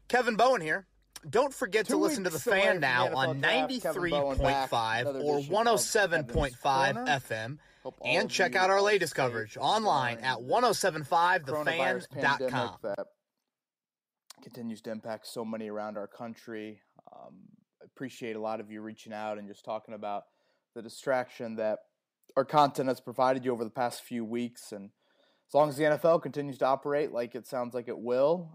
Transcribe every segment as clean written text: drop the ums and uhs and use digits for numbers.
Kevin Bowen here. Don't forget to 2 listen to The weeks away Fan from now the on NFL draft. Kevin Bowen back, 93.5 another or edition of 107.5 Kevin's Corner. FM. Hope all And of check you out our are latest safe coverage online at during this coronavirus pandemic 1075thefan.com. that continues to impact so many around our country. I appreciate a lot of you reaching out and just talking about the distraction that our content has provided you over the past few weeks. And as long as the NFL continues to operate like it sounds like it will,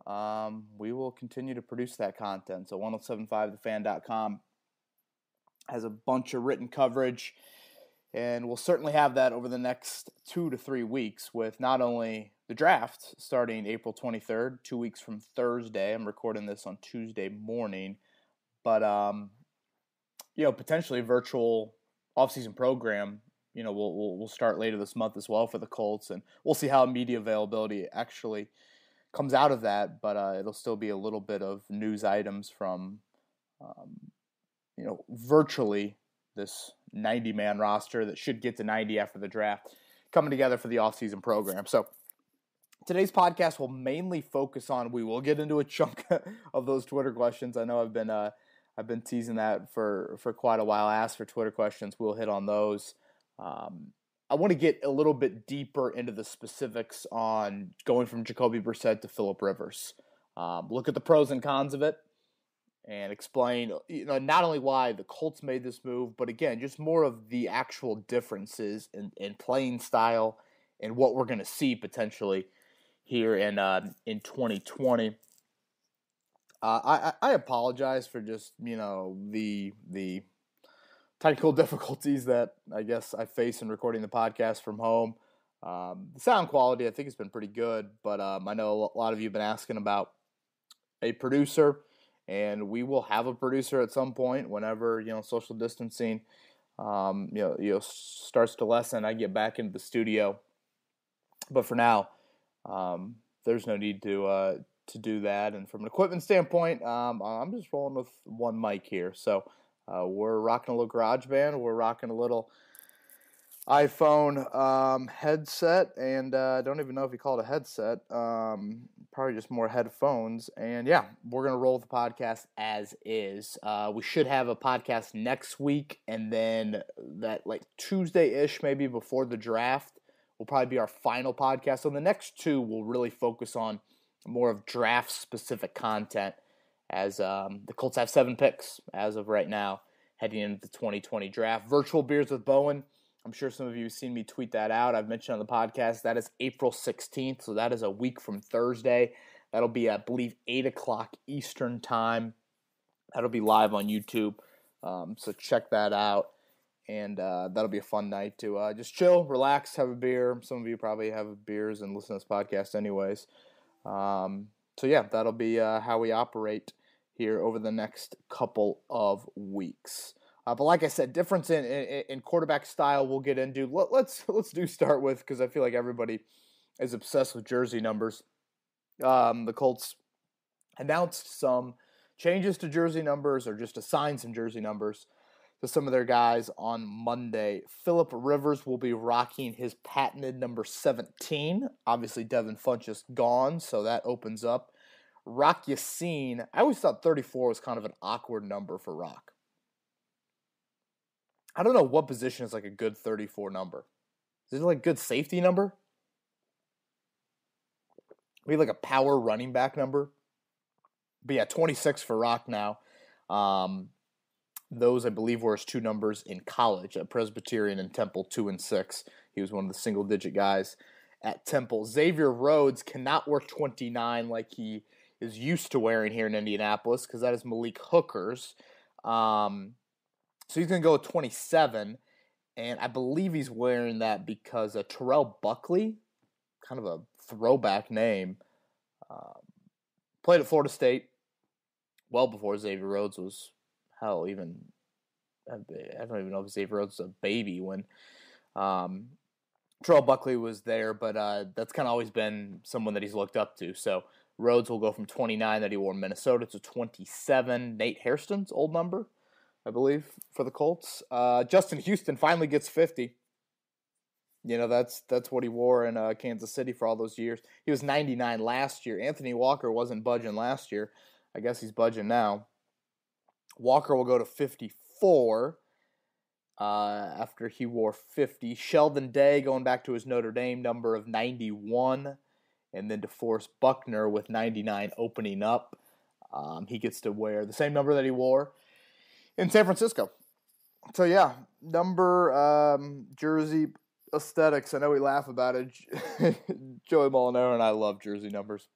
we will continue to produce that content. So 1075thefan.com has a bunch of written coverage, and we'll certainly have that over the next 2 to 3 weeks with not only the draft starting April 23rd, 2 weeks from Thursday. I'm recording this on Tuesday morning, but potentially a virtual offseason program. We'll start later this month as well for the Colts, and we'll see how media availability actually comes out of that. But it'll still be a little bit of news items from, virtually this 90-man roster that should get to 90 after the draft coming together for the offseason program. So today's podcast will mainly focus on. We will get into a chunk of those Twitter questions. I know I've been teasing that for quite a while. Ask for Twitter questions. We'll hit on those. I want to get a little bit deeper into the specifics on going from Jacoby Brissett to Phillip Rivers. Look at the pros and cons of it and explain, not only why the Colts made this move, but again, just more of the actual differences in playing style and what we're going to see potentially here in 2020. I apologize for just, the technical difficulties that I guess I face in recording the podcast from home. The sound quality, I think, has been pretty good, but I know a lot of you have been asking about a producer, and we will have a producer at some point whenever, social distancing, starts to lessen. I get back into the studio, but for now, there's no need to do that. And from an equipment standpoint, I'm just rolling with one mic here. So we're rocking a little GarageBand. We're rocking a little iPhone headset, and I don't even know if you call it a headset. Probably just more headphones. And yeah, we're going to roll with the podcast as is. We should have a podcast next week, and then that Tuesday-ish, maybe before the draft, will probably be our final podcast. So the next two will really focus on more of draft-specific content, as the Colts have 7 picks as of right now, heading into the 2020 draft. Virtual Beers with Bowen. I'm sure some of you have seen me tweet that out. I've mentioned on the podcast that is April 16th, so that is a week from Thursday. That'll be, I believe, 8 o'clock Eastern time. That'll be live on YouTube, so check that out. And that'll be a fun night to just chill, relax, have a beer. Some of you probably have beers and listen to this podcast anyways. So yeah, that'll be how we operate here over the next couple of weeks. But like I said, difference in quarterback style we'll get into. Let's start with, because I feel like everybody is obsessed with jersey numbers. The Colts announced some changes to jersey numbers, or just assigned some jersey numbers to some of their guys on Monday. Phillip Rivers will be rocking his patented number 17. Obviously, Devin Funchess gone, so that opens up. Rock Yassin, I always thought 34 was kind of an awkward number for Rock. I don't know what position is a good 34 number. Is it a good safety number? Maybe a power running back number? But yeah, 26 for Rock now. Those, I believe, were his 2 numbers in college at Presbyterian and Temple, 2 and 6. He was one of the single-digit guys at Temple. Xavier Rhodes cannot wear 29 like he is used to wearing here in Indianapolis, because that is Malik Hooker's. So he's going to go with 27, and I believe he's wearing that because Terrell Buckley, kind of a throwback name, played at Florida State well before Xavier Rhodes was, I don't even know if Xavier Rhodes was a baby when Terrell Buckley was there, but that's kind of always been someone that he's looked up to. So Rhodes will go from 29 that he wore in Minnesota to 27. Nate Hairston's old number, I believe, for the Colts. Justin Houston finally gets 50. That's what he wore in Kansas City for all those years. He was 99 last year. Anthony Walker wasn't budging last year. I guess he's budging now. Walker will go to 54 after he wore 50. Sheldon Day going back to his Notre Dame number of 91. And then DeForest Buckner with 99 opening up. He gets to wear the same number that he wore in San Francisco. So, yeah, number, jersey aesthetics. I know we laugh about it. Joey Molinaro and I love jersey numbers.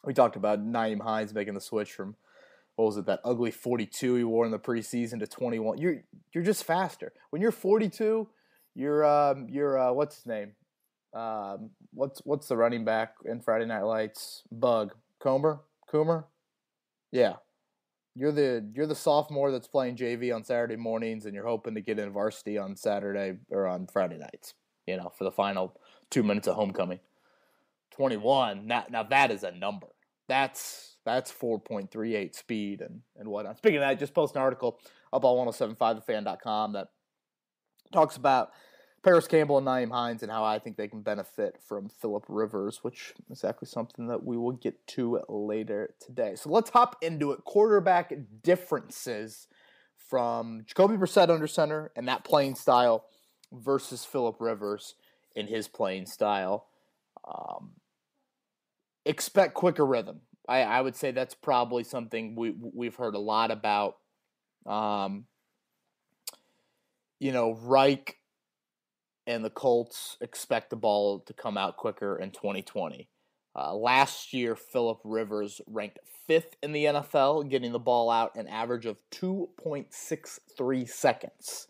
We talked about Nyheim Hines making the switch from, what was it, that ugly 42 he wore in the preseason to 21. You're just faster. When you're 42, you're what's his name? What's the running back in Friday Night Lights? Coomer? Yeah. You're the sophomore that's playing JV on Saturday mornings, and you're hoping to get in varsity on Saturday or on Friday nights, for the final 2 minutes of homecoming. 21. Now that is a number. That's 4.38 speed and whatnot. Speaking of that, I just posted an article up on 1075thefan.com that talks about Paris Campbell and Nyheim Hines and how I think they can benefit from Phillip Rivers, which is exactly something that we will get to later today. So let's hop into it. Quarterback differences from Jacoby Brissett under center and that playing style versus Phillip Rivers in his playing style. Expect quicker rhythm. I would say that's probably something we've heard a lot about. Reich and the Colts expect the ball to come out quicker in 2020. Last year, Phillip Rivers ranked 5th in the NFL, getting the ball out an average of 2.63 seconds.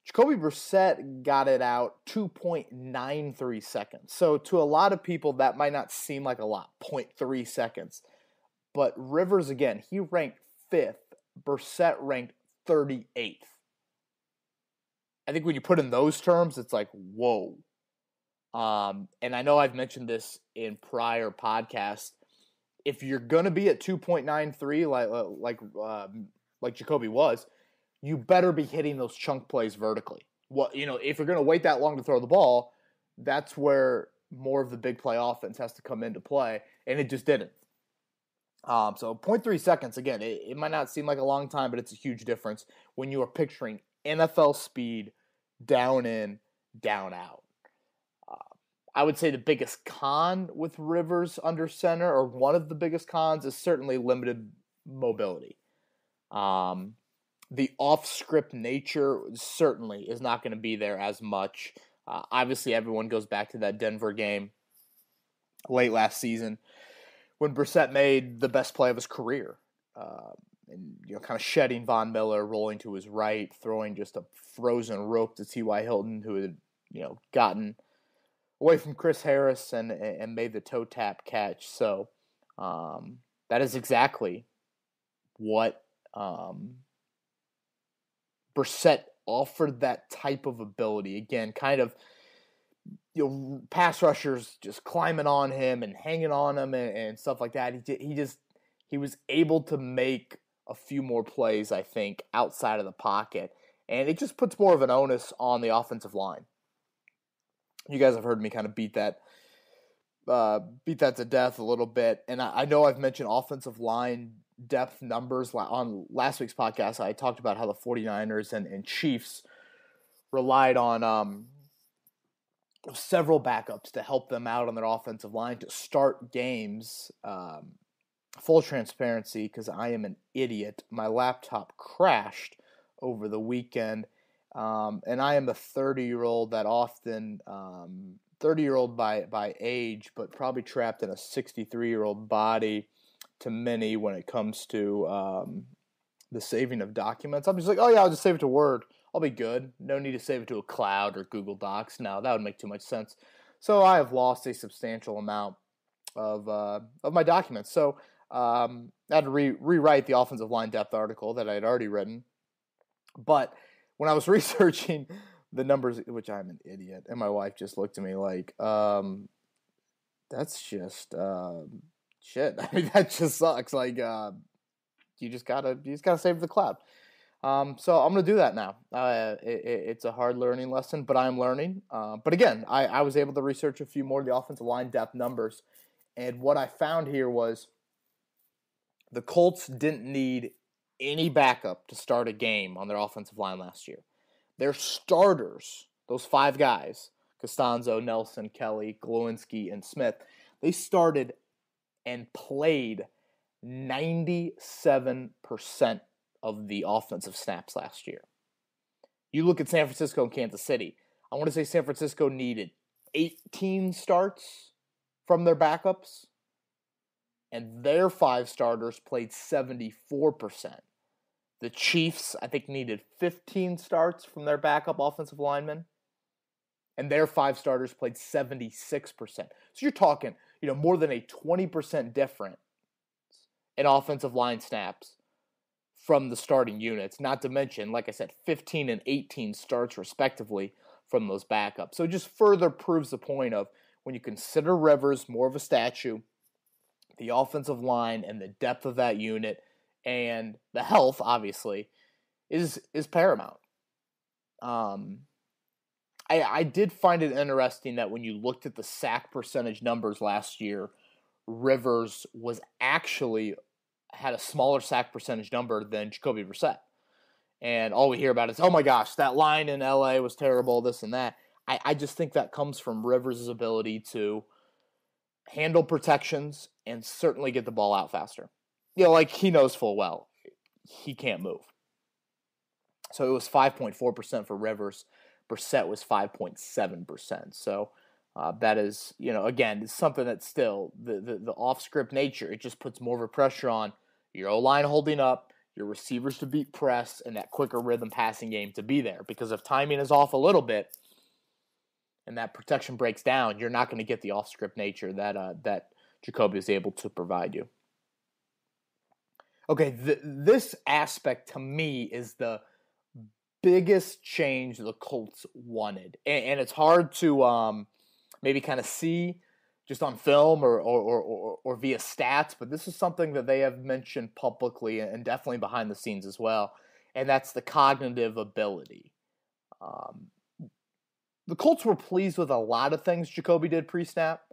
Jacoby Brissett got it out 2.93 seconds. So to a lot of people, that might not seem like a lot, 0.3 seconds. But Rivers, again, he ranked 5th. Brissett ranked 38th. I think when you put in those terms, it's like, whoa. And I know I've mentioned this in prior podcasts. If you're going to be at 2.93 like Jacoby was, you better be hitting those chunk plays vertically. If you're going to wait that long to throw the ball, that's where more of the big play offense has to come into play, and it just didn't. So 0.3 seconds, again, it might not seem like a long time, but it's a huge difference when you are picturing NFL speed, down in, down out. I would say the biggest con with Rivers under center, or one of the biggest cons, is certainly limited mobility. The off-script nature certainly is not going to be there as much. Obviously, everyone goes back to that Denver game late last season when Brissett made the best play of his career. And kind of shedding Von Miller, rolling to his right, throwing just a frozen rope to T.Y. Hilton, who had gotten away from Chris Harris and made the toe tap catch. So that is exactly what Brissett offered, that type of ability. Again, kind of pass rushers just climbing on him and hanging on him and stuff like that. He was able to make a few more plays, I think, outside of the pocket. And it just puts more of an onus on the offensive line. You guys have heard me kind of beat that to death a little bit. And I know I've mentioned offensive line depth numbers. On last week's podcast, I talked about how the 49ers and Chiefs relied on several backups to help them out on their offensive line to start games. Full transparency, because I am an idiot. My laptop crashed over the weekend, and I am a 30-year-old that often, 30-year-old by age, but probably trapped in a 63-year-old body to many when it comes to the saving of documents. I'm just like, oh yeah, I'll just save it to Word. I'll be good. No need to save it to a cloud or Google Docs. No, that would make too much sense. So I have lost a substantial amount of my documents. So I had to rewrite the offensive line depth article that I had already written. But when I was researching the numbers, which I'm an idiot, and my wife just looked at me like, that's just shit. I mean, that just sucks. Like, you just gotta save the cloud. So I'm gonna do that now. It's a hard learning lesson, but I'm learning. But again, I was able to research a few more of the offensive line depth numbers, and what I found here was The Colts didn't need any backup to start a game on their offensive line last year. Their starters, those 5 guys, Costanzo, Nelson, Kelly, Glowinski, and Smith, they started and played 97% of the offensive snaps last year. You look at San Francisco and Kansas City. I want to say San Francisco needed 18 starts from their backups, and their 5 starters played 74%. The Chiefs, I think, needed 15 starts from their backup offensive linemen, and their 5 starters played 76%. So you're talking, more than a 20% difference in offensive line snaps from the starting units, not to mention, like I said, 15 and 18 starts respectively from those backups. So it just further proves the point of when you consider Rivers more of a statue, the offensive line and the depth of that unit and the health, obviously, is paramount. I did find it interesting that when you looked at the sack percentage numbers last year, Rivers was actually had a smaller sack percentage number than Jacoby Brissett. And all we hear about is, oh my gosh, that line in LA was terrible, this and that. I just think that comes from Rivers' ability to handle protections and certainly get the ball out faster. Like he knows full well he can't move. So it was 5.4% for Rivers. Brissett was 5.7%. So that is, again, it's something that's still the off-script nature. It just puts more of a pressure on your O-line holding up, your receivers to beat press, and that quicker rhythm passing game to be there. Because if timing is off a little bit and that protection breaks down, you're not going to get the off-script nature that Jacoby is able to provide you. Okay, this aspect to me is the biggest change the Colts wanted. And it's hard to maybe kind of see just on film or via stats, but this is something that they have mentioned publicly and definitely behind the scenes as well, and that's the cognitive ability. The Colts were pleased with a lot of things Jacoby did pre-snap,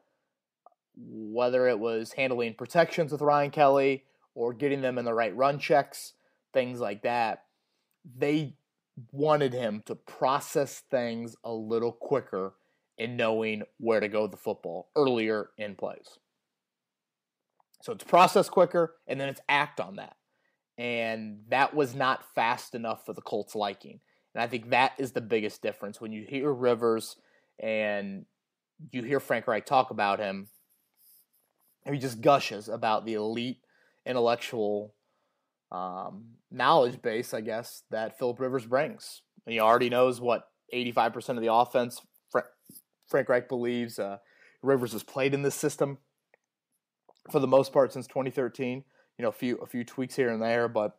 whether it was handling protections with Ryan Kelly or getting them in the right run checks, things like that. They wanted him to process things a little quicker in knowing where to go with the football earlier in plays. So it's process quicker, and then it's act on that. And that was not fast enough for the Colts' liking. And I think that is the biggest difference. When you hear Rivers and you hear Frank Reich talk about him, he just gushes about the elite intellectual knowledge base, I guess, that Philip Rivers brings. And he already knows what 85% of the offense Frank Reich believes Rivers has played in this system for the most part since 2013. A few tweaks here and there, but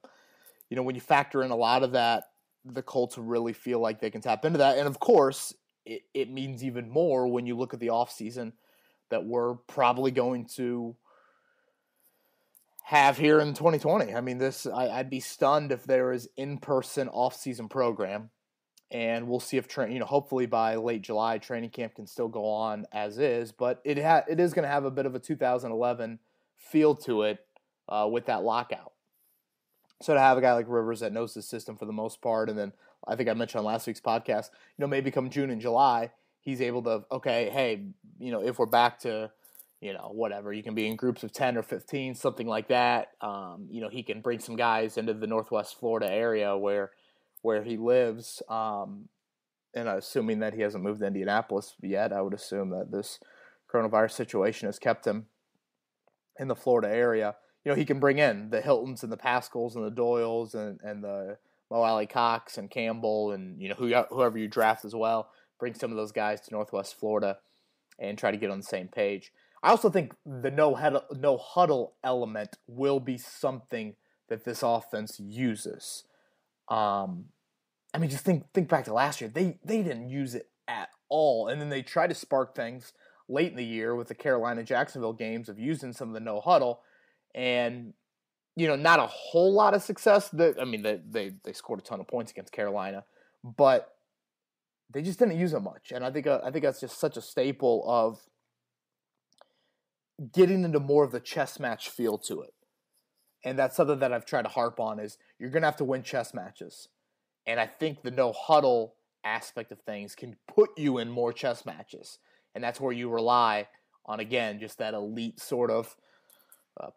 when you factor in a lot of that, the Colts really feel like they can tap into that. And of course, it means even more when you look at the offseason that we're probably going to have here in 2020. I mean, I'd be stunned if there is in-person off-season program. And we'll see if hopefully by late July, training camp can still go on as is. But it is going to have a bit of a 2011 feel to it with that lockout. So to have a guy like Rivers that knows the system for the most part, and then I think I mentioned on last week's podcast, maybe come June and July, he's able to, okay, hey, if we're back to, whatever, you can be in groups of 10 or 15, something like that. He can bring some guys into the Northwest Florida area where he lives, and assuming that he hasn't moved to Indianapolis yet, I would assume that this coronavirus situation has kept him in the Florida area. He can bring in the Hiltons and the Pascals and the Doyles and the Mo Alley Cox and Campbell and whoever you draft as well. Bring some of those guys to Northwest Florida and try to get on the same page. I also think the no huddle element will be something that this offense uses. Just think back to last year. They didn't use it at all. And then they tried to spark things late in the year with the Carolina-Jacksonville games of using some of the no huddle. And, not a whole lot of success. They scored a ton of points against Carolina. But they just didn't use it much. And I think that's just such a staple of getting into more of the chess match feel to it. and that's something that I've tried to harp on, is you're going to have to win chess matches. And I think the no huddle aspect of things can put you in more chess matches. And that's where you rely on, again, just that elite sort of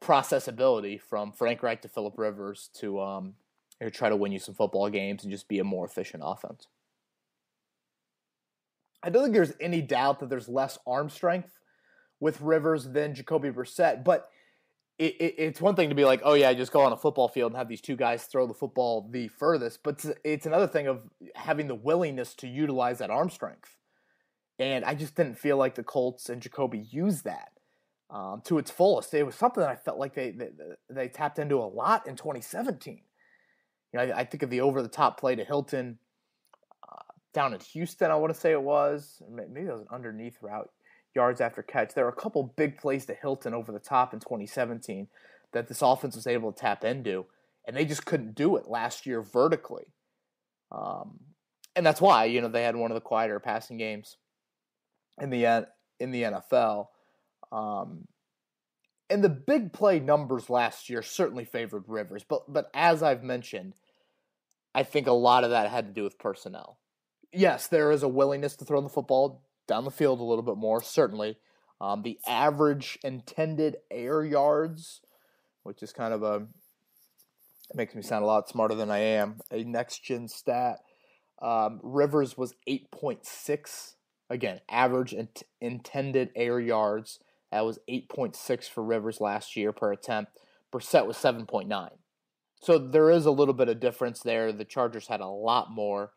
process ability from Frank Reich to Phillip Rivers to try to win you some football games and just be a more efficient offense. I don't think there's any doubt that there's less arm strength with Rivers than Jacoby Brissett, but it's one thing to be like, oh yeah, just go on a football field and have these two guys throw the football the furthest, but it's another thing of having the willingness to utilize that arm strength. And I just didn't feel like the Colts and Jacoby used that to its fullest. It was something that I felt like they tapped into a lot in 2017. I think of the over-the-top play to Hilton down in Houston, I want to say it was. Maybe it was an underneath route, yards after catch. There were a couple big plays to Hilton over the top in 2017 that this offense was able to tap into, and they just couldn't do it last year vertically. And that's why, they had one of the quieter passing games in the NFL. And the big play numbers last year certainly favored Rivers, but as I've mentioned, I think a lot of that had to do with personnel. Yes, there is a willingness to throw the football down the field a little bit more, certainly. The average intended air yards, which is kind of it makes me sound a lot smarter than I am, a next-gen stat. Rivers was 8.6. Again, average intended air yards. That was 8.6 for Rivers last year per attempt. Brissett was 7.9. So there is a little bit of difference there. The Chargers had a lot more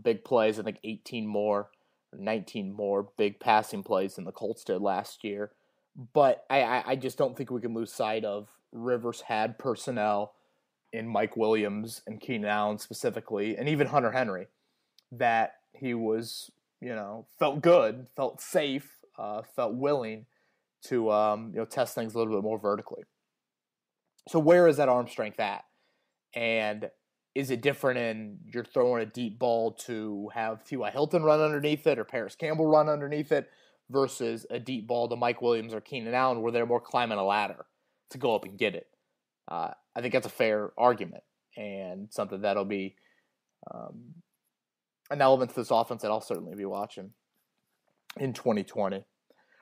big plays, I think 18 more, 19 more big passing plays than the Colts did last year. But I just don't think we can lose sight of Rivers had personnel in Mike Williams and Keenan Allen specifically, and even Hunter Henry, that he was, felt good, felt safe, felt willing to, test things a little bit more vertically. So where is that arm strength at? And is it different in you're throwing a deep ball to have T.Y. Hilton run underneath it or Paris Campbell run underneath it versus a deep ball to Mike Williams or Keenan Allen where they're more climbing a ladder to go up and get it? I think that's a fair argument and something that'll be an element to this offense that I'll certainly be watching in 2020.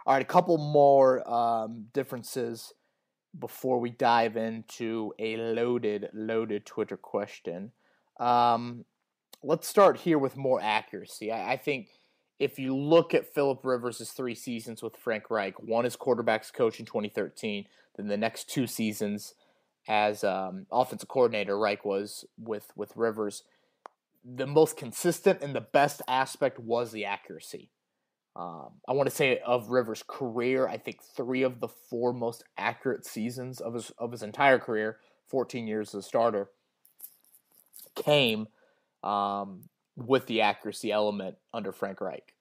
All right, a couple more differences before we dive into a loaded Twitter question. Let's start here with more accuracy. I think if you look at Phillip Rivers' 3 seasons with Frank Reich, one as quarterbacks coach in 2013, then the next 2 seasons as offensive coordinator Reich was with Rivers, the most consistent and the best aspect was the accuracy. I want to say of Rivers' career, I think 3 of the 4 most accurate seasons of his entire career, 14 years as a starter, came with the accuracy element under Frank Reich.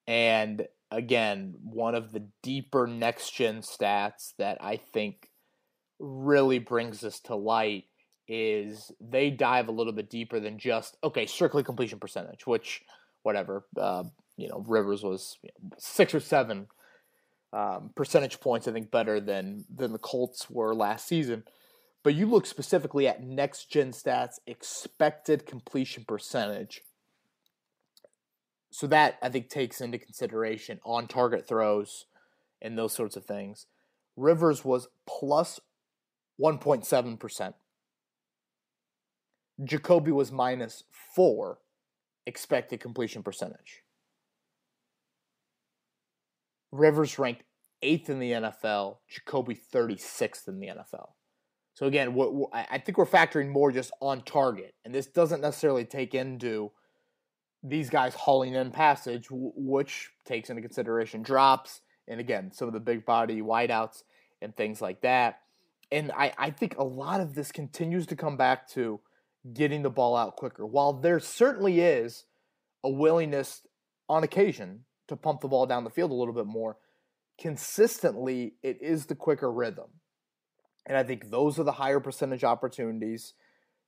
And again, one of the deeper next-gen stats that I think really brings this to light is they dive a little bit deeper than just, strictly completion percentage, which, whatever, Rivers was 6 or 7 percentage points, I think, better than the Colts were last season. But you look specifically at next-gen stats, expected completion percentage. So that, I think, takes into consideration on-target throws and those sorts of things. Rivers was plus 1.7%. Jacoby was minus 4 expected completion percentage. Rivers ranked 8th in the NFL, Jacoby 36th in the NFL. So again, I think we're factoring more just on target, and this doesn't necessarily take into these guys hauling in passage, which takes into consideration drops, and again, some of the big body wideouts and things like that. And I think a lot of this continues to come back to getting the ball out quicker. While there certainly is a willingness on occasion to pump the ball down the field a little bit more, consistently it is the quicker rhythm. And I think those are the higher percentage opportunities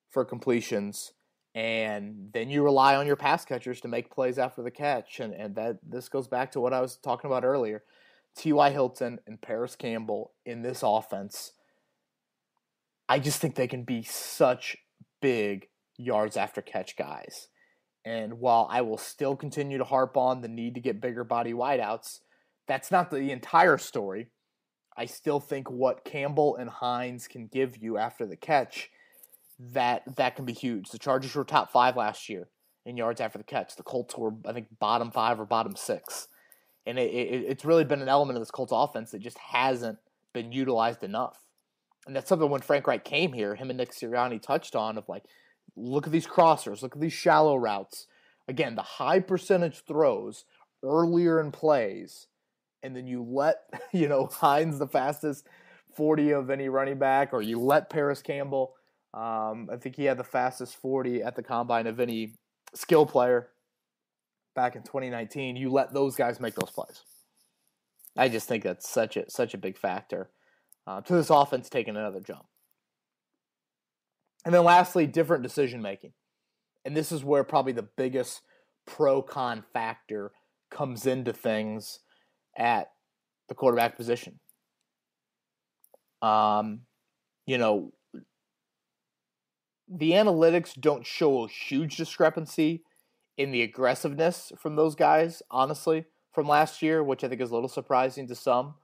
for completions. And then you rely on your pass catchers to make plays after the catch. And that this goes back to what I was talking about earlier. T.Y. Hilton and Paris Campbell in this offense I just think they can be such big yards after catch guys. And while I will still continue to harp on the need to get bigger body wideouts, that's not the entire story. I still think what Campbell and Hines can give you after the catch, that can be huge. The Chargers were top 5 last year in yards after the catch. The Colts were, I think, bottom 5 or bottom 6. And it's really been an element of this Colts offense that just hasn't been utilized enough. And that's something when Frank Reich came here, him and Nick Sirianni touched on of like, look at these crossers, look at these shallow routes. Again, the high percentage throws earlier in plays, and then you let, Hines the fastest 40 of any running back, or you let Paris Campbell, I think he had the fastest 40 at the combine of any skill player back in 2019. You let those guys make those plays. I just think that's such a big factor to this offense taking another jump. And then lastly, different decision making. And this is where probably the biggest pro-con factor comes into things at the quarterback position. The analytics don't show a huge discrepancy in the aggressiveness from those guys, honestly, from last year, which I think is a little surprising to some.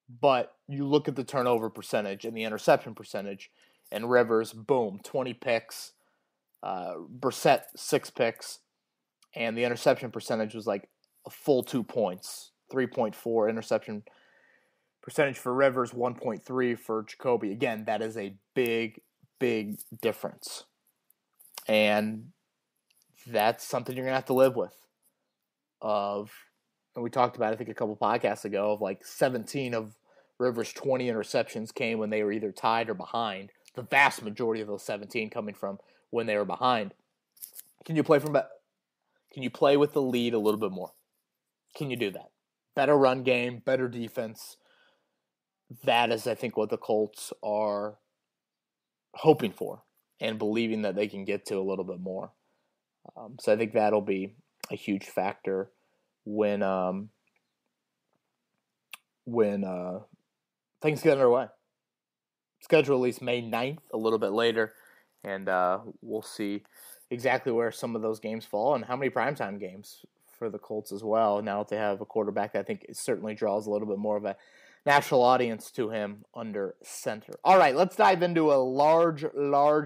But you look at the turnover percentage and the interception percentage, and Rivers, boom, 20 picks, Brissett, 6 picks, and the interception percentage was like a full 2 points, 3.4 interception percentage for Rivers, 1.3 for Jacoby. Again, that is a big, big difference. And that's something you're going to have to live with. And we talked about, I think, a couple podcasts ago, of like 17 of Rivers' 20 interceptions came when they were either tied or behind. The vast majority of those 17 coming from when they were behind. Can you play with the lead a little bit more? Can you do that? Better run game, better defense. That is, I think, what the Colts are hoping for and believing that they can get to a little bit more. So I think that'll be a huge factor when things get underway. Schedule release May 9th, a little bit later, and we'll see exactly where some of those games fall and how many primetime games for the Colts as well. Now that they have a quarterback that I think certainly draws a little bit more of a national audience to him under center. All right, let's dive into a large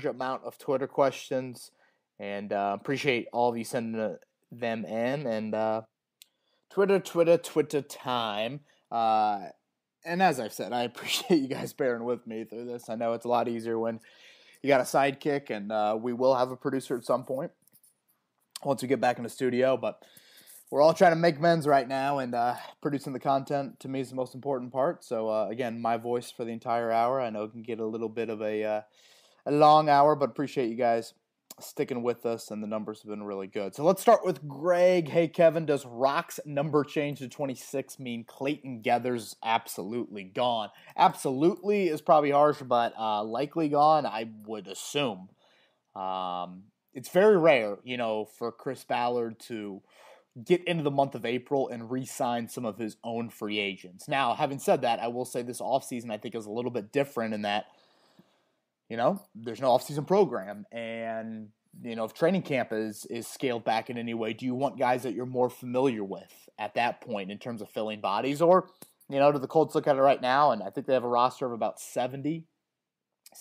amount of Twitter questions, and appreciate all of you sending them in. And Twitter time. And as I've said, I appreciate you guys bearing with me through this. I know it's a lot easier when you got a sidekick, and we will have a producer at some point once we get back in the studio. But we're all trying to make amends right now, and producing the content to me is the most important part. So, again, my voice for the entire hour. I know it can get a little bit of a long hour, but appreciate you guys sticking with us, and the numbers have been really good. So let's start with Greg. Hey, Kevin, does Rock's number change to 26 mean Clayton Geathers absolutely gone? Absolutely is probably harsh, but likely gone, I would assume. It's very rare, for Chris Ballard to get into the month of April and re-sign some of his own free agents. Now, having said that, I will say this offseason I think is a little bit different in that there's no offseason program, and if training camp is scaled back in any way, do you want guys that you're more familiar with at that point in terms of filling bodies? Or, do the Colts look at it right now, and I think they have a roster of about 70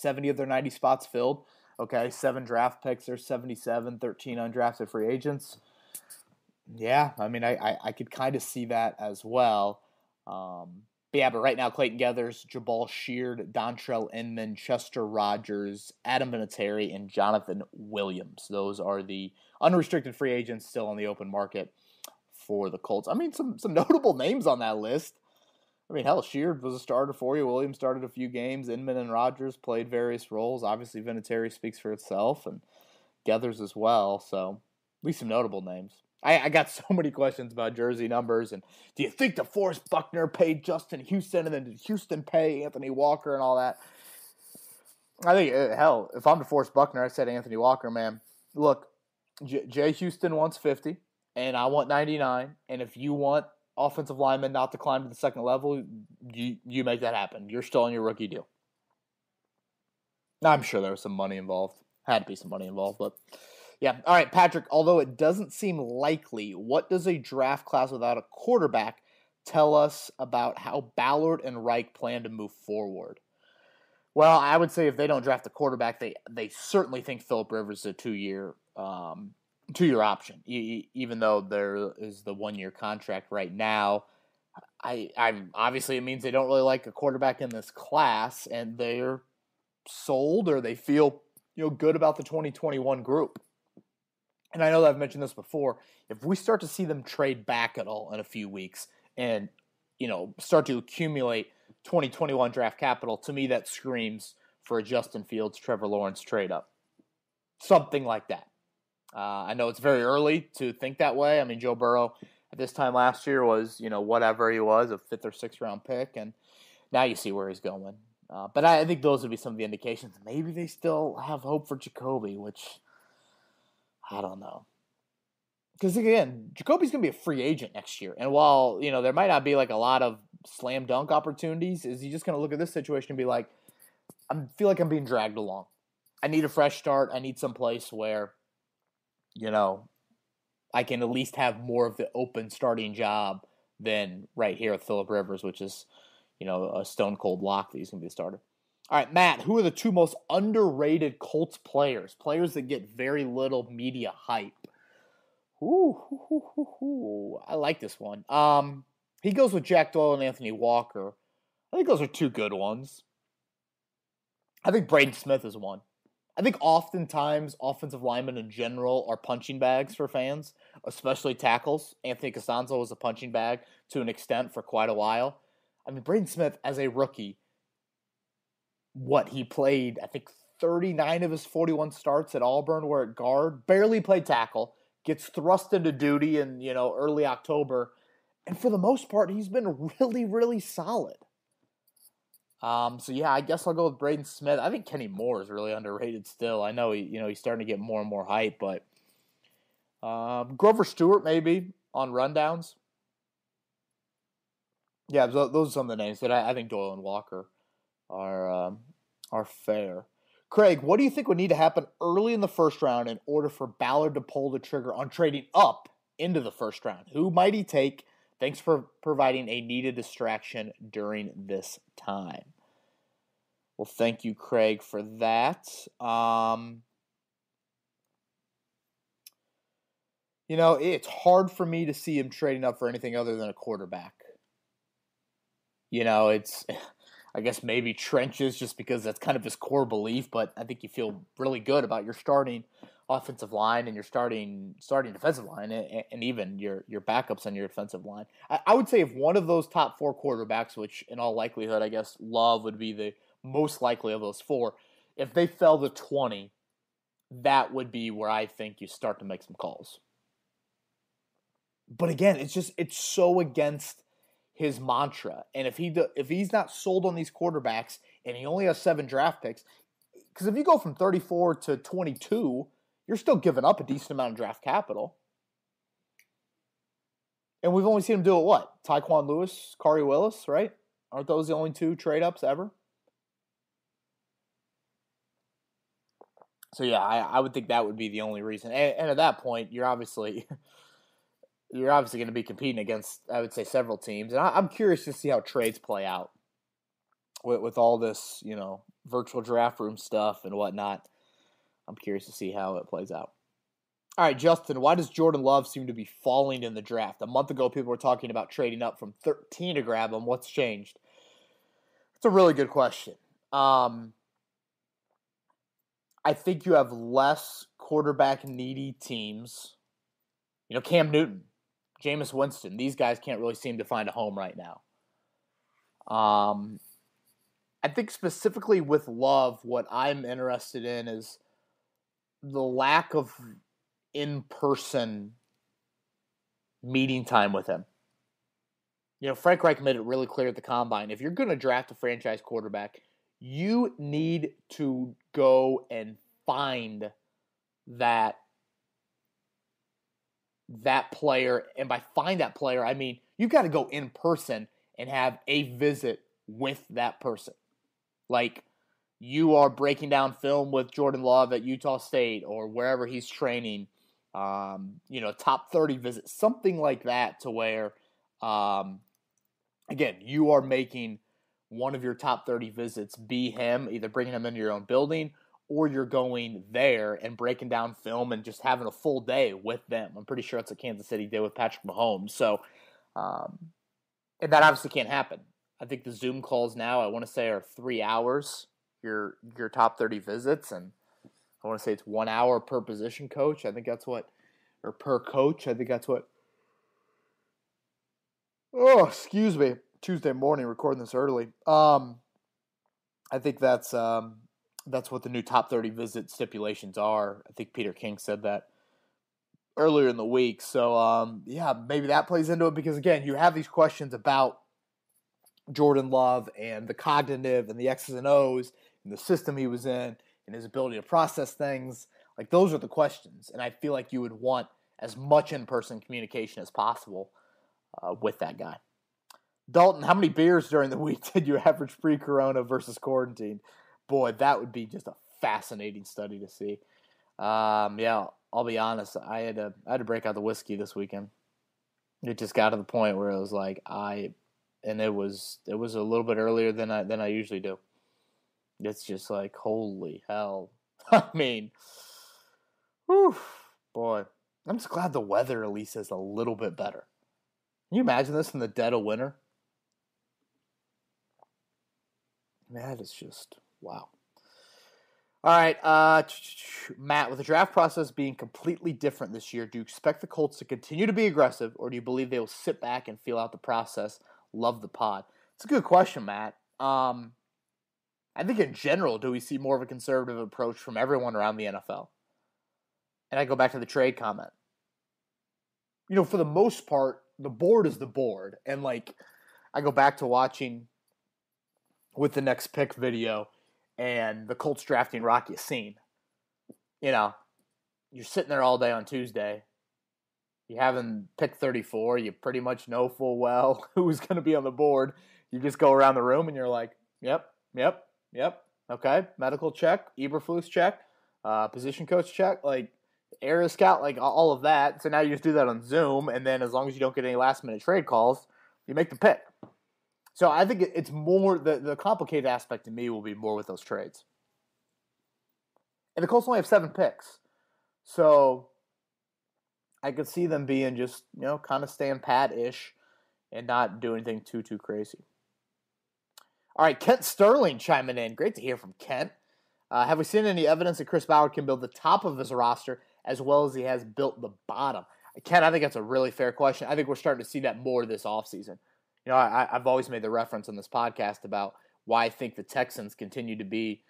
of their 90 spots filled. Okay, 7 draft picks, there's 77, 13 undrafted free agents. Yeah, I mean, I could kind of see that as well. But right now, Clayton Geathers, Jabal Sheard, Dontrell Inman, Chester Rogers, Adam Vinatieri, and Jonathan Williams. Those are the unrestricted free agents still on the open market for the Colts. I mean, some notable names on that list. I mean, hell, Sheard was a starter for you. Williams started a few games. Inman and Rogers played various roles. Obviously, Vinatieri speaks for itself, and Geathers as well. So, at least some notable names. I got so many questions about jersey numbers, and do you think DeForest Buckner paid Justin Houston, and then did Houston pay Anthony Walker and all that? I think, hell, if I'm DeForest Buckner, I said Anthony Walker, man, look, Jay Houston wants 50, and I want 99, and if you want offensive linemen not to climb to the second level, you make that happen. You're still on your rookie deal. I'm sure there was some money involved. Had to be some money involved, but yeah. All right, Patrick, although it doesn't seem likely, what does a draft class without a quarterback tell us about how Ballard and Reich plan to move forward? Well, I would say if they don't draft a quarterback, they certainly think Philip Rivers is a two-year option, even though there is the 1-year contract right now. I obviously it means they don't really like a quarterback in this class, and they're sold or they feel good about the 2021 group. And I know that I've mentioned this before. If we start to see them trade back at all in a few weeks and start to accumulate 2021 draft capital, to me that screams for a Justin Fields, Trevor Lawrence trade up. Something like that. I know it's very early to think that way. I mean, Joe Burrow at this time last year was, whatever he was, a 5th or 6th round pick, and now you see where he's going. But I think those would be some of the indications. Maybe they still have hope for Jacoby, which I don't know. Because, again, Jacoby's going to be a free agent next year. And while, there might not be, like, a lot of slam dunk opportunities, is he just going to look at this situation and be like, I feel like I'm being dragged along. I need a fresh start. I need some place where, I can at least have more of the open starting job than right here with Philip Rivers, which is, a stone cold lock that he's going to be the starter. All right, Matt, who are the 2 most underrated Colts players that get very little media hype? I like this one. He goes with Jack Doyle and Anthony Walker. I think those are 2 good ones. I think Braden Smith is one. I think oftentimes offensive linemen in general are punching bags for fans, especially tackles. Anthony Costanzo was a punching bag to an extent for quite a while. I mean, Braden Smith, as a rookie, he played, I think, 39 of his 41 starts at Auburn were at guard, barely played tackle, gets thrust into duty in, early October, and for the most part, he's been really, really solid. So yeah, I guess I'll go with Braden Smith. I think Kenny Moore is really underrated still. I know he's starting to get more and more hype, but Grover Stewart maybe on rundowns. Yeah, those are some of the names that I think Doyle and Walker are fair. Craig, what do you think would need to happen early in the first round in order for Ballard to pull the trigger on trading up into the first round? Who might he take? Thanks for providing a needed distraction during this time. Well, thank you, Craig, for that. It's hard for me to see him trading up for anything other than a quarterback. It's, I guess maybe trenches just because that's kind of his core belief, but I think you feel really good about your starting offensive line and your starting defensive line and even your backups on your defensive line. I would say if one of those top 4 quarterbacks, which in all likelihood, I guess Love would be the most likely of those 4, if they fell to 20, that would be where I think you start to make some calls. But again, it's so against his mantra. And if he's not sold on these quarterbacks and he only has 7 draft picks, because if you go from 34 to 22, you're still giving up a decent amount of draft capital. And we've only seen him do it, what? Tyquan Lewis, Kari Willis, right? Aren't those the only 2 trade-ups ever? So yeah, I would think that would be the only reason. And at that point, you're obviously going to be competing against, I would say, several teams. And I'm curious to see how trades play out with all this, virtual draft room stuff and whatnot. I'm curious to see how it plays out. All right, Justin, why does Jordan Love seem to be falling in the draft? A month ago, people were talking about trading up from 13 to grab him. What's changed? It's a really good question. I think you have less quarterback-needy teams. Cam Newton, Jameis Winston, these guys can't really seem to find a home right now. I think specifically with Love, what I'm interested in is the lack of in-person meeting time with him. Frank Reich made it really clear at the Combine, if you're going to draft a franchise quarterback, you need to go and find that player. And by find that player, I mean, you got to go in person and have a visit with that person. Like, you are breaking down film with Jordan Love at Utah State or wherever he's training, top 30 visits, something like that, to where, again, you are making one of your top 30 visits be him, either bringing him into your own building or you're going there and breaking down film and just having a full day with them. I'm pretty sure that's what Kansas City did with Patrick Mahomes. So, and that obviously can't happen. I think the Zoom calls now, I want to say, are 3 hours, your top 30 visits, and I want to say it's 1 hour per position coach. I think that's what, or per coach. I think that's what. Oh, excuse me. Tuesday morning, recording this early. I think that's what the new top 30 visit stipulations are. I think Peter King said that earlier in the week. So, maybe that plays into it because, again, you have these questions about Jordan Love and the cognitive and the X's and O's and the system he was in and his ability to process things. Like, those are the questions. And I feel like you would want as much in-person communication as possible with that guy. Dalton, how many beers during the week did you average pre-corona versus quarantine? Boy, that would be just a fascinating study to see. I'll be honest. I had to break out the whiskey this weekend. It just got to the point where it was like it was a little bit earlier than I usually do. It's just like, holy hell. I mean, whew, boy. I'm just glad the weather at least is a little bit better. Can you imagine this in the dead of winter? That is just, wow. All right, Matt, with the draft process being completely different this year, do you expect the Colts to continue to be aggressive, or do you believe they will sit back and feel out the process? Love the pod. It's a good question, Matt. I think in general, do we see more of a conservative approach from everyone around the NFL? And I go back to the trade comment. For the most part, the board is the board. And, I go back to watching with the next pick video and the Colts drafting Rocky Yassin. You're sitting there all day on Tuesday. You haven't picked 34. You pretty much know full well who's going to be on the board. You just go around the room and you're like, yep. Okay, medical check, Eberflus check, position coach check, area scout, all of that. So now you just do that on Zoom, and then as long as you don't get any last-minute trade calls, you make the pick. So I think it's more, the complicated aspect to me will be more with those trades. And the Colts only have 7 picks. So I could see them being just, kind of staying pat-ish and not do anything too crazy. All right, Kent Sterling chiming in. Great to hear from Kent. Have we seen any evidence that Chris Ballard can build the top of his roster as well as he has built the bottom? Kent, I think that's a really fair question. I think we're starting to see that more this offseason. I've always made the reference on this podcast about why I think the Texans continue to be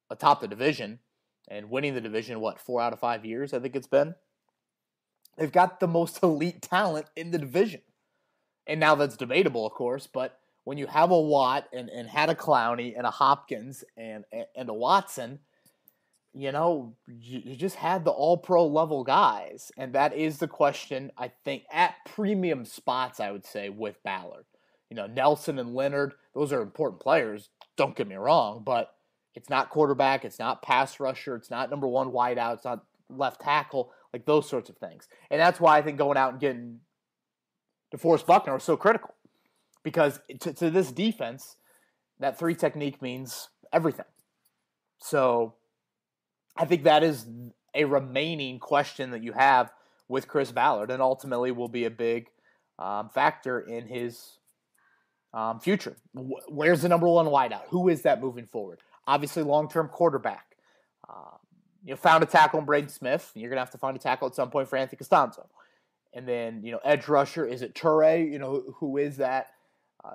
atop the division and winning the division, 4 out of 5 years, I think it's been. They've got the most elite talent in the division. And now that's debatable, of course, but when you have a Watt and had a Clowney and a Hopkins and a Watson, you just had the all-pro level guys. And that is the question, I think, at premium spots, I would say, with Ballard. Nelson and Leonard, those are important players, don't get me wrong, but it's not quarterback, it's not pass rusher, it's not number one wideout, it's not left tackle, those sorts of things. And that's why I think going out and getting DeForest Buckner was so critical. Because to this defense, that 3 technique means everything. So I think that is a remaining question that you have with Chris Ballard, and ultimately will be a big factor in his future. Where's the number one wideout? Who is that moving forward? Obviously, long-term quarterback. You found a tackle in Braden Smith. You're going to have to find a tackle at some point for Anthony Costanzo. And then, edge rusher, is it Toure? Who is that?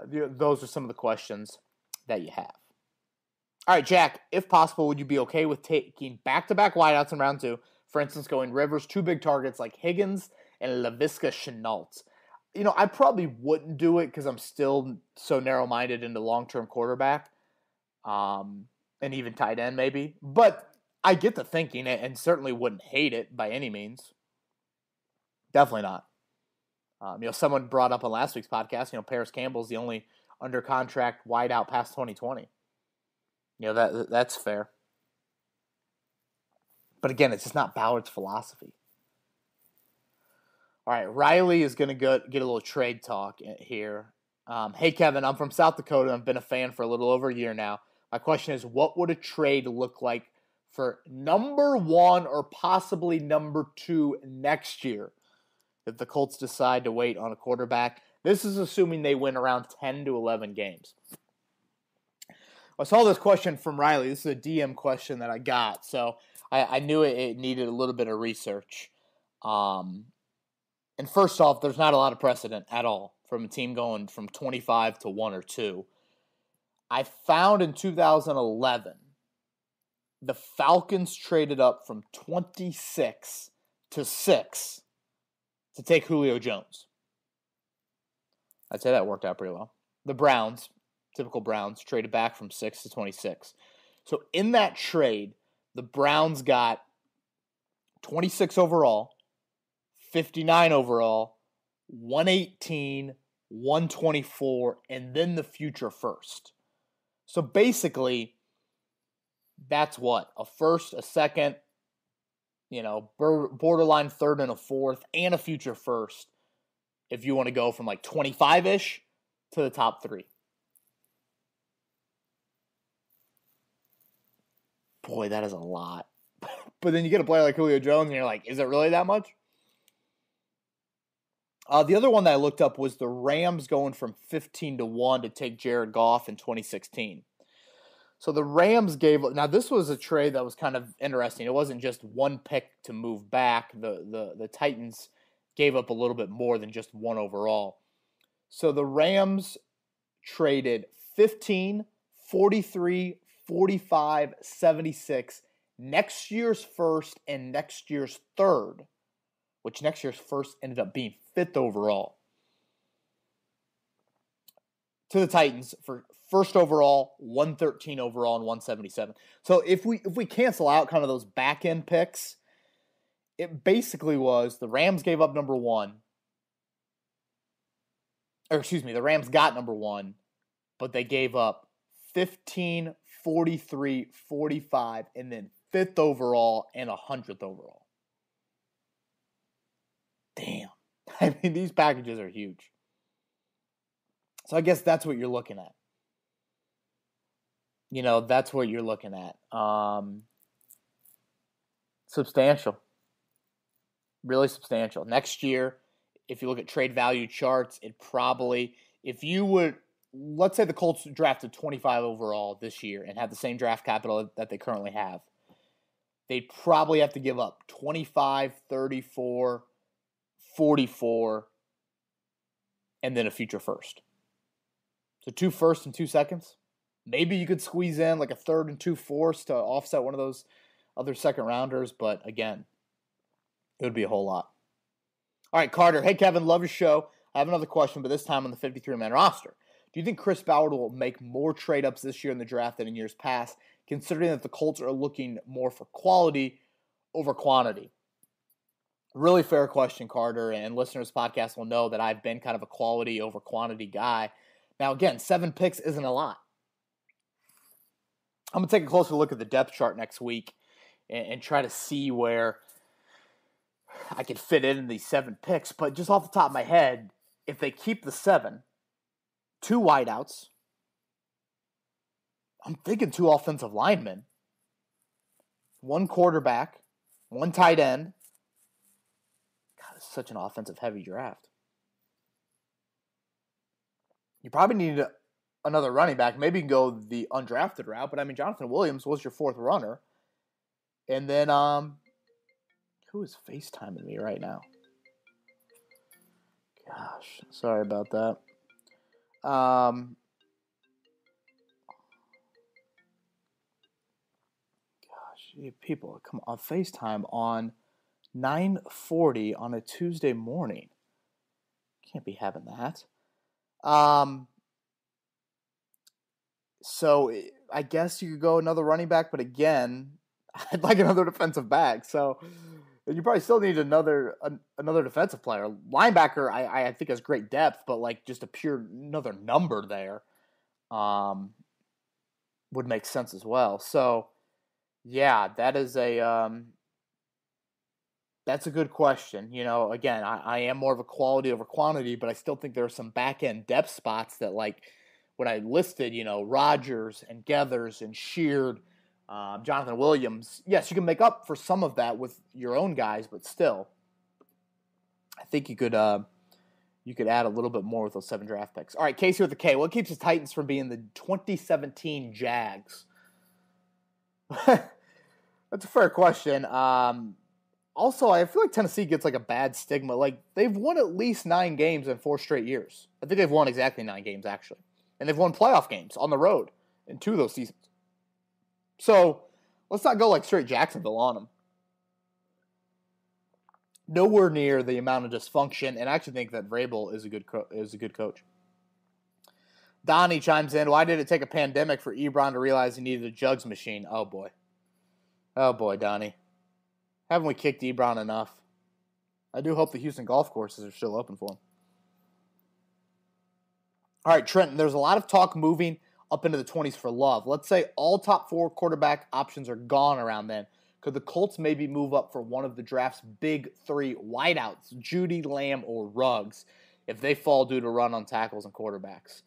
Those are some of the questions that you have. All right, Jack, if possible, would you be okay with taking back-to-back wideouts in round 2? For instance, going Rivers, 2 big targets like Higgins and Laviska Shenault. I probably wouldn't do it because I'm still so narrow-minded into long-term quarterback and even tight end maybe. But I get the thinking and certainly wouldn't hate it by any means. Definitely not. Someone brought up on last week's podcast, Paris Campbell's the only under contract wideout past 2020. That's fair. But again, it's just not Ballard's philosophy. All right, Riley is going to get a little trade talk here. Hey, Kevin, I'm from South Dakota. I've been a fan for a little over a year now. My question is, what would a trade look like for number 1 or possibly number 2 next year if the Colts decide to wait on a quarterback? This is assuming they win around 10 to 11 games. I saw this question from Riley. This is a DM question that I got, so I knew it needed a little bit of research. And first off, there's not a lot of precedent at all from a team going from 25 to 1 or 2. I found in 2011, the Falcons traded up from 26 to 6 to take Julio Jones. I'd say that worked out pretty well. The Browns, typical Browns, traded back from 6 to 26. So in that trade, the Browns got 26 overall, 59 overall, 118, 124, and then the future first. So basically, that's what? A first, a second, borderline third and a fourth, and a future first if you want to go from like 25-ish to the top 3. Boy, that is a lot. But then you get a player like Julio Jones, and you're like, is it really that much? The other one that I looked up was the Rams going from 15 to 1 to take Jared Goff in 2016. So the Rams now this was a trade that was kind of interesting. It wasn't just one pick to move back. The Titans gave up a little bit more than just 1 overall. So the Rams traded 15, 43, 45, 76, next year's first and next year's third, which next year's first ended up being 5th overall, to the Titans for first overall, 113 overall, and 177. So if we cancel out kind of those back end picks, it basically was the Rams gave up number 1. The Rams got number 1, but they gave up 15, 43, 45, and then 5th overall and 100th overall. Damn. I mean, these packages are huge. So I guess that's what you're looking at. That's what you're looking at. Substantial. Really substantial. Next year, if you look at trade value charts, let's say the Colts drafted 25 overall this year and have the same draft capital that they currently have, they'd probably have to give up 25, 34, 44, and then a future first. So 2 firsts and 2 seconds. Maybe you could squeeze in like a third and 2 fourths to offset one of those other second rounders, but again, it would be a whole lot. All right, Carter. Hey, Kevin, love your show. I have another question, but this time on the 53-man roster. Do you think Chris Ballard will make more trade-ups this year in the draft than in years past, considering that the Colts are looking more for quality over quantity? Really fair question, Carter, and listeners to this podcast will know that I've been kind of a quality over quantity guy. Now, again, 7 picks isn't a lot. I'm going to take a closer look at the depth chart next week and try to see where I could fit in these 7 picks. But just off the top of my head, if they keep the 7, 2 wideouts, I'm thinking 2 offensive linemen, 1 quarterback, 1 tight end. God, it's such an offensive-heavy draft. You probably need another running back. Maybe you can go the undrafted route, but I mean, Jonathan Williams was your 4th runner. And then, who is FaceTiming me right now? Gosh, sorry about that. Gosh, people come on FaceTime on 9:40 on a Tuesday morning. Can't be having that. So I guess you could go another running back, but again, I'd like another defensive back. So you probably still need another defensive player. Linebacker, I think has great depth, but like just a pure another number there. would make sense as well. So, yeah, that's a good question. Again, I am more of a quality over quantity, but I still think there are some back end depth spots that, like when I listed, Rodgers and Geathers and Sheard, Jonathan Williams. Yes, you can make up for some of that with your own guys, but still, I think you could add a little bit more with those 7 draft picks. All right, Casey with the K. What keeps the Titans from being the 2017 Jags? That's a fair question. Also, I feel like Tennessee gets like a bad stigma. Like, they've won at least 9 games in 4 straight years. I think they've won exactly 9 games, actually. And they've won playoff games on the road in 2 of those seasons. So, let's not go like straight Jacksonville on them. Nowhere near the amount of dysfunction, and I actually think that Vrabel is a good coach. Donnie chimes in, why did it take a pandemic for Ebron to realize he needed a jugs machine? Oh, boy, Donnie. Haven't we kicked Ebron enough? I do hope the Houston golf courses are still open for him. All right, Trenton, there's a lot of talk moving up into the 20s for Love. Let's say all top 4 quarterback options are gone around then. Could the Colts maybe move up for one of the draft's big 3 wideouts, Judy, Lamb, or Ruggs, if they fall due to run on tackles and quarterbacks?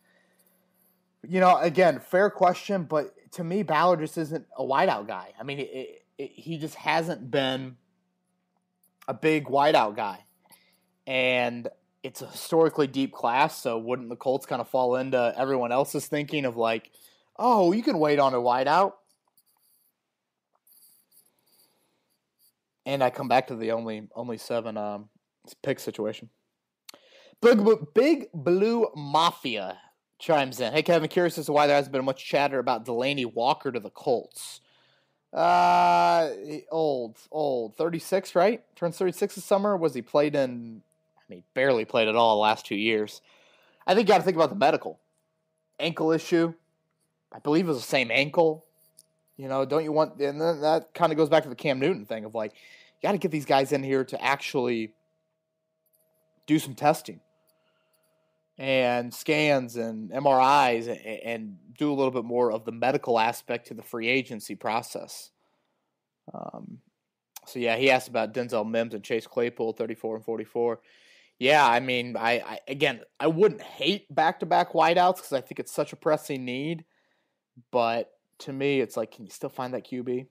Again, fair question, but to me, Ballard just isn't a wideout guy. I mean, he just hasn't been a big wideout guy. And it's a historically deep class, so wouldn't the Colts kind of fall into everyone else's thinking of like, oh, you can wait on a wideout? And I come back to the only 7 pick situation. Big Blue Mafia chimes in. Hey, Kevin, curious as to why there hasn't been much chatter about Delaney Walker to the Colts. Old. 36, right? Turns 36 this summer. Was he played in? He barely played at all the last 2 years. I think you got to think about the medical. Ankle issue. I believe it was the same ankle. Don't you want, and then that kind of goes back to the Cam Newton thing of like, you got to get these guys in here to actually do some testing and scans and MRIs and do a little bit more of the medical aspect to the free agency process. So yeah, he asked about Denzel Mims and Chase Claypool, 34 and 44. Yeah, I mean, I wouldn't hate back-to-back wideouts because I think it's such a pressing need, but to me, it's like, can you still find that QB?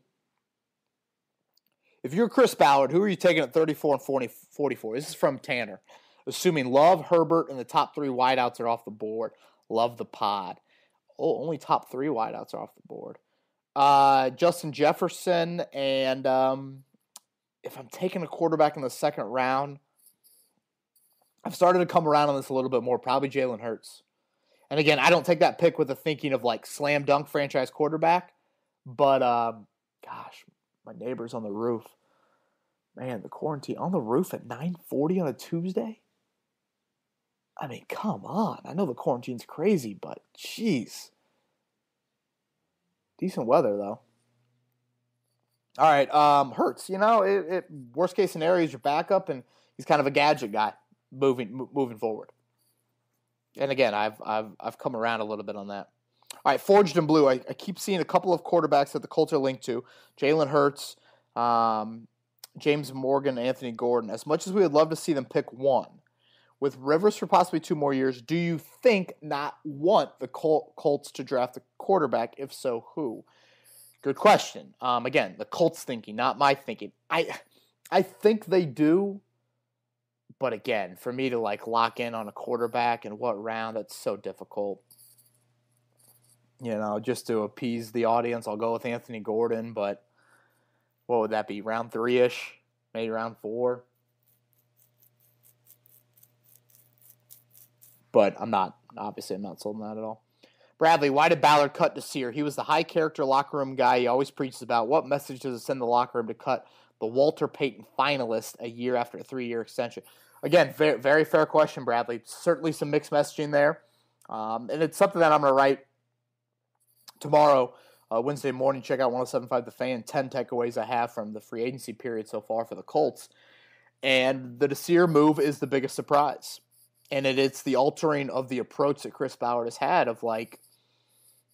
If you're Chris Ballard, who are you taking at 34 and 44? This is from Tanner. Assuming Love, Herbert, and the top 3 wideouts are off the board. Love the pod. Oh, only top 3 wideouts are off the board. Justin Jefferson, and if I'm taking a quarterback in the 2nd round, I've started to come around on this a little bit more. Probably Jalen Hurts. And again, I don't take that pick with the thinking of like slam dunk franchise quarterback, but gosh, my neighbor's on the roof. Man, the quarantine on the roof at 9:40 on a Tuesday? I mean, come on. I know the quarantine's crazy, but jeez. Decent weather, though. All right, Hurts. Worst case scenario is your backup, and he's kind of a gadget guy moving forward. And again, I've come around a little bit on that. All right, Forged in Blue. I keep seeing a couple of quarterbacks that the Colts are linked to. Jalen Hurts, James Morgan, Anthony Gordon. As much as we would love to see them pick one, with Rivers for possibly 2 more years, do you think not want the Colts to draft a quarterback? If so, who? Good question. Again, the Colts thinking, not my thinking. I think they do. But again, for me to like lock in on a quarterback in what round, that's so difficult. Just to appease the audience, I'll go with Anthony Gordon, but what would that be? Round 3-ish? Maybe round 4? But I'm not sold on that at all. Bradley, why did Ballard cut Desir? He was the high character locker room guy he always preaches about. What message does it send the locker room to cut the Walter Payton finalist a year after a 3-year extension? Again, very, very fair question, Bradley. Certainly some mixed messaging there. And it's something that I'm going to write tomorrow, Wednesday morning. Check out 107.5 The Fan, 10 takeaways I have from the free agency period so far for the Colts. And the Desir move is the biggest surprise. And it's the altering of the approach that Chris Ballard has had of like,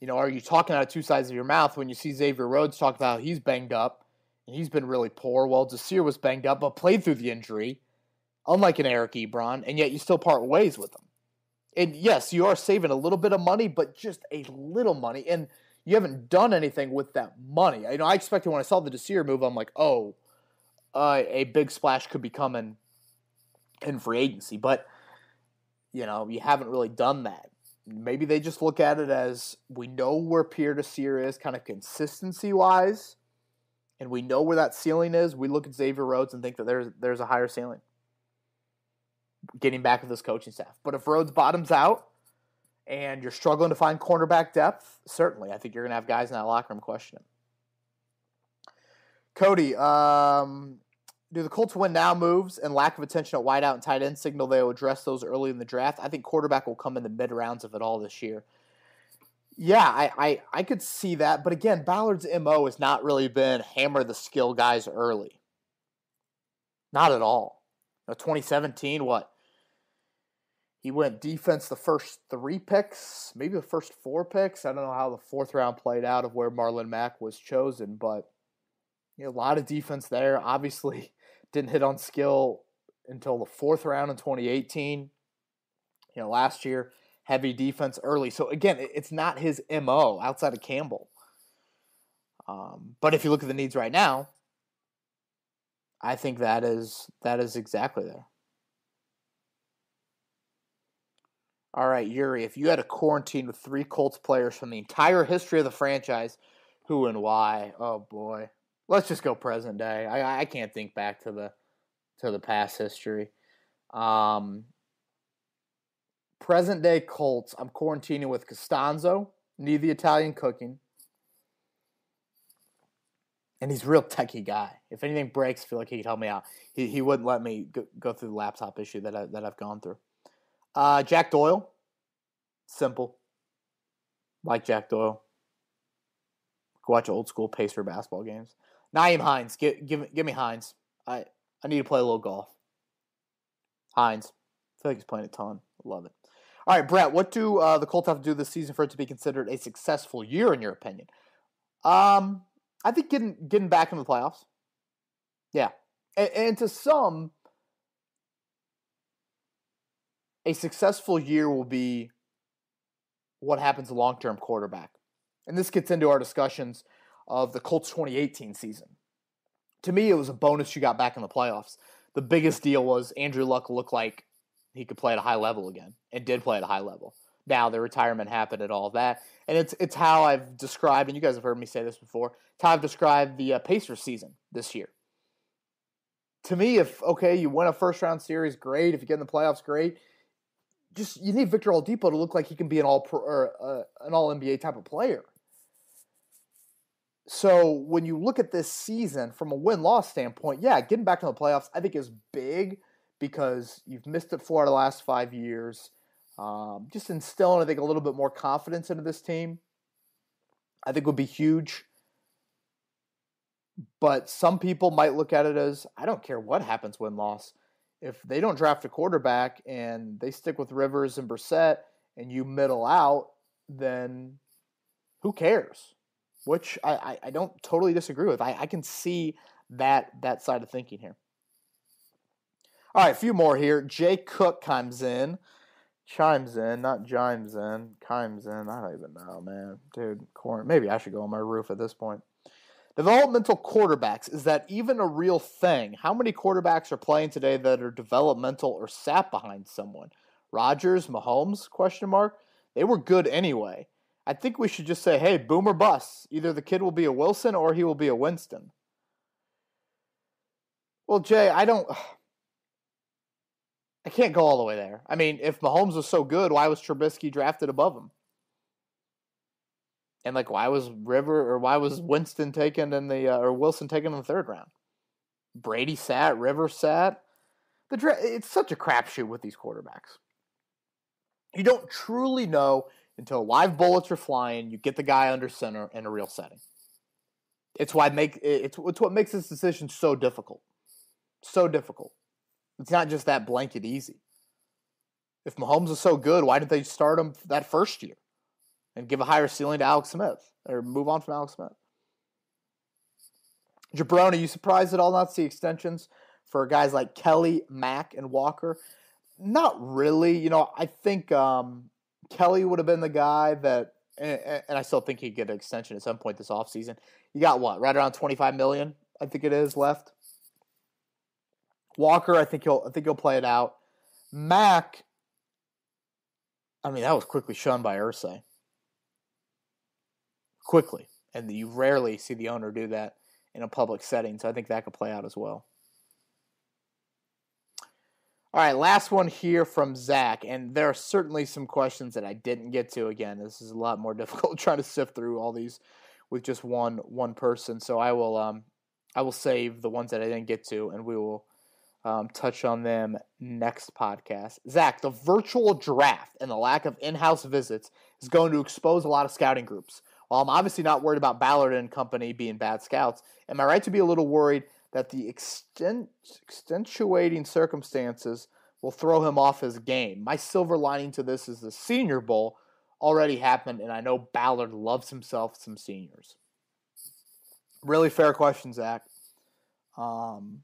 Are you talking out of two sides of your mouth when you see Xavier Rhodes talk about how he's banged up and he's been really poor? Well, Desir was banged up but played through the injury, unlike an Eric Ebron, and yet you still part ways with him. And yes, you are saving a little bit of money, but just a little money, and you haven't done anything with that money. I expected when I saw the Desir move, I'm like, a big splash could be coming in free agency, but you haven't really done that. Maybe they just look at it as, we know where Pierre Desir is kind of consistency-wise, and we know where that ceiling is. We look at Xavier Rhodes and think that there's a higher ceiling getting back with this coaching staff. But if Rhodes bottoms out and you're struggling to find cornerback depth, certainly I think you're going to have guys in that locker room questioning. Cody, do the Colts win now moves and lack of attention at wideout and tight end signal they will address those early in the draft? I think quarterback will come in the mid-rounds of it all this year. Yeah, I could see that. But again, Ballard's MO has not really been hammer the skill guys early. Not at all. 2017, what? He went defense the first 3 picks, maybe the first 4 picks. I don't know how the 4th round played out of where Marlon Mack was chosen, but a lot of defense there. Obviously, didn't hit on skill until the 4th round in 2018. Last year, heavy defense early. So again, it's not his MO outside of Campbell. But if you look at the needs right now, I think that is exactly there. All right, Yuri, if you had a quarantine with 3 Colts players from the entire history of the franchise, who and why? Oh boy. Let's just go present day. I can't think back to the past history. Present day Colts, I'm quarantining with Costanzo, need the Italian cooking. And he's a real techie guy. If anything breaks, I feel like he could help me out. He wouldn't let me go through the laptop issue that I've gone through. Jack Doyle, simple. Like Jack Doyle. Go watch old school Pacer basketball games. Nyheim Hines, give me Hines. I need to play a little golf. Hines, I feel like he's playing a ton. Love it. All right, Brett, what do the Colts have to do this season for it to be considered a successful year, in your opinion? I think getting back in the playoffs. Yeah. And to some, a successful year will be what happens to long-term quarterback. And this gets into our discussions of the Colts 2018 season. To me, it was a bonus you got back in the playoffs. The biggest deal was Andrew Luck looked like he could play at a high level again, and did play at a high level. Now, the retirement happened and all of that. And it's how I've described, and you guys have heard me say this before, it's how I've described the Pacers season this year. To me, you win a first-round series, great. If you get in the playoffs, great. Just, you need Victor Oladipo to look like he can be an all-NBA type of player. So when you look at this season from a win-loss standpoint, yeah, getting back to the playoffs I think is big because you've missed it 4 out of the last 5 years. Just instilling, I think, a little bit more confidence into this team, I think would be huge. But some people might look at it as, I don't care what happens win-loss. If they don't draft a quarterback and they stick with Rivers and Brissett and you middle out, then who cares? Which I don't totally disagree with. I can see that side of thinking here. All right, a few more here. Jay Cook chimes in. I don't even know, man. Dude, maybe I should go on my roof at this point. Developmental quarterbacks, is that even a real thing? How many quarterbacks are playing today that are developmental or sat behind someone? Rodgers, Mahomes, ? They were good anyway. I think we should just say, hey, boom or bust. Either the kid will be a Wilson or he will be a Winston. Well, Jay, I can't go all the way there. I mean, if Mahomes was so good, why was Trubisky drafted above him? And why was Winston taken or Wilson taken in the 3rd round? Brady sat, Rivers sat. It's such a crapshoot with these quarterbacks. You don't truly know until live bullets are flying. You get the guy under center in a real setting. It's what makes this decision so difficult. So difficult. It's not just that blanket easy. If Mahomes is so good, why didn't they start him that first year? and give a higher ceiling to Alex Smith, or move on from Alex Smith. Jabroni, you surprised at all not to see extensions for guys like Kelly, Mack, and Walker? Not really. I think Kelly would have been the guy that, and I still think he'd get an extension at some point this offseason. You got what, right around $25 million, I think it is, left. Walker, I think he'll play it out. Mack, I mean, that was quickly shunned by Irsay. Quickly. And you rarely see the owner do that in a public setting, so I think that could play out as well. All right, last one here from Zach, and there are certainly some questions that I didn't get to. Again, this is a lot more difficult trying to sift through all these with just one person. So I will save the ones that I didn't get to, and we will touch on them next podcast. Zach, the virtual draft and the lack of in-house visits is going to expose a lot of scouting groups. While I'm obviously not worried about Ballard and company being bad scouts, am I right to be a little worried that the extenuating circumstances will throw him off his game? My silver lining to this is the Senior Bowl already happened, and I know Ballard loves himself some seniors. Really fair question, Zach. And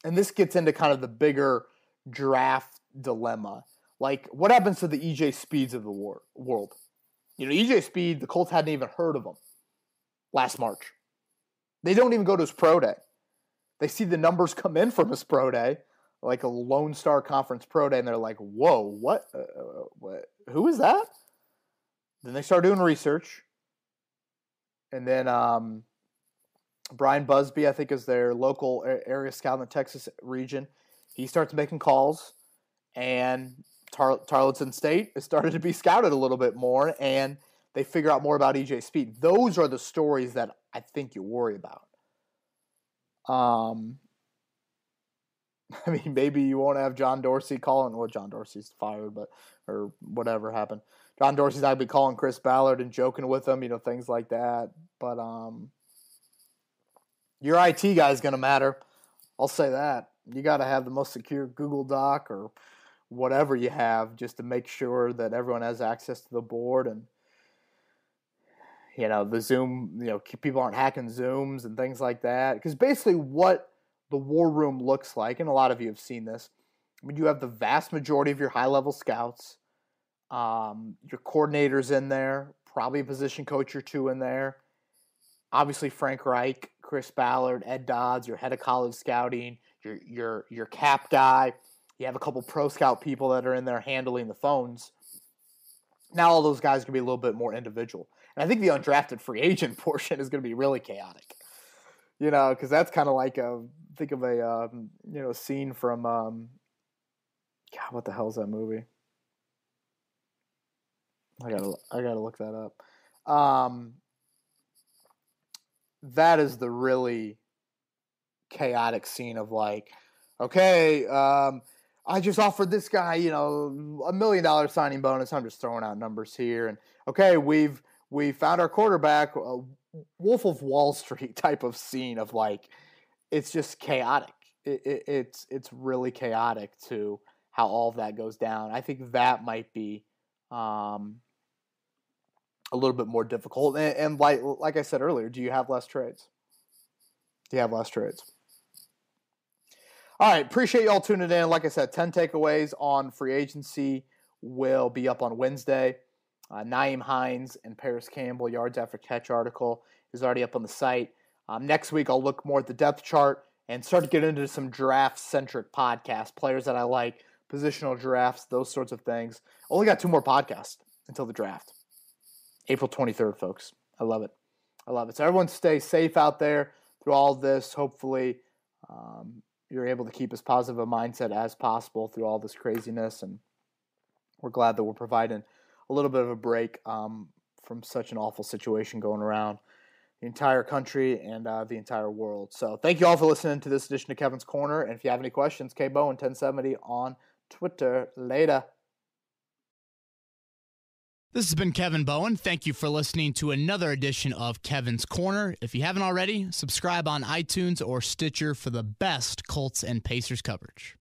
this gets into kind of the bigger draft dilemma. Like, what happens to the EJ Speeds of the world? EJ Speed, the Colts hadn't even heard of him last March. They don't even go to his pro day. They see the numbers come in from his pro day, like a Lone Star Conference pro day, and they're like, whoa, what? Who is that? Then they start doing research. And then Brian Busby, I think, is their local area scout in the Texas region. He starts making calls, and Tarleton State has started to be scouted a little bit more, and they figure out more about EJ Speed. Those are the stories that I think you worry about. I mean, maybe you won't have John Dorsey calling. Well, John Dorsey's fired, or whatever happened. John Dorsey's not going to be calling Chris Ballard and joking with him, things like that. But your IT guy is going to matter. I'll say that. You got to have the most secure Google Doc or whatever you have just to make sure that everyone has access to the board, and the Zoom, people aren't hacking Zooms and things like that. Because basically what the war room looks like, and a lot of you have seen this, I mean, you have the vast majority of your high-level scouts, your coordinators in there, probably a position coach or two in there, obviously Frank Reich, Chris Ballard, Ed Dodds, your head of college scouting, your cap guy. You have a couple pro scout people that are in there handling the phones. Now all those guys are going to be a little bit more individual. And I think the undrafted free agent portion is going to be really chaotic. Because that's kind of like a scene from, God, what the hell is that movie? I gotta look that up. That is the really chaotic scene of like, okay, I just offered this guy, $1 million signing bonus. I'm just throwing out numbers here. And okay, we found our quarterback, Wolf of Wall Street type of scene of like, it's just chaotic. It's really chaotic to how all of that goes down. I think that might be a little bit more difficult. And like I said earlier, do you have less trades? All right, appreciate you all tuning in. Like I said, 10 takeaways on free agency will be up on Wednesday. Naeem Hines and Paris Campbell yards after catch article is already up on the site. Next week, I'll look more at the depth chart and start to get into some draft-centric podcasts, players that I like, positional drafts, those sorts of things. Only got 2 more podcasts until the draft. April 23rd, folks. I love it. So everyone stay safe out there through all of this. Hopefully you're able to keep as positive a mindset as possible through all this craziness. And we're glad that we're providing a little bit of a break from such an awful situation going around the entire country and the entire world. So thank you all for listening to this edition of Kevin's Corner. And if you have any questions, KBowen1070 on Twitter. Later. This has been Kevin Bowen. Thank you for listening to another edition of Kevin's Corner. If you haven't already, subscribe on iTunes or Stitcher for the best Colts and Pacers coverage.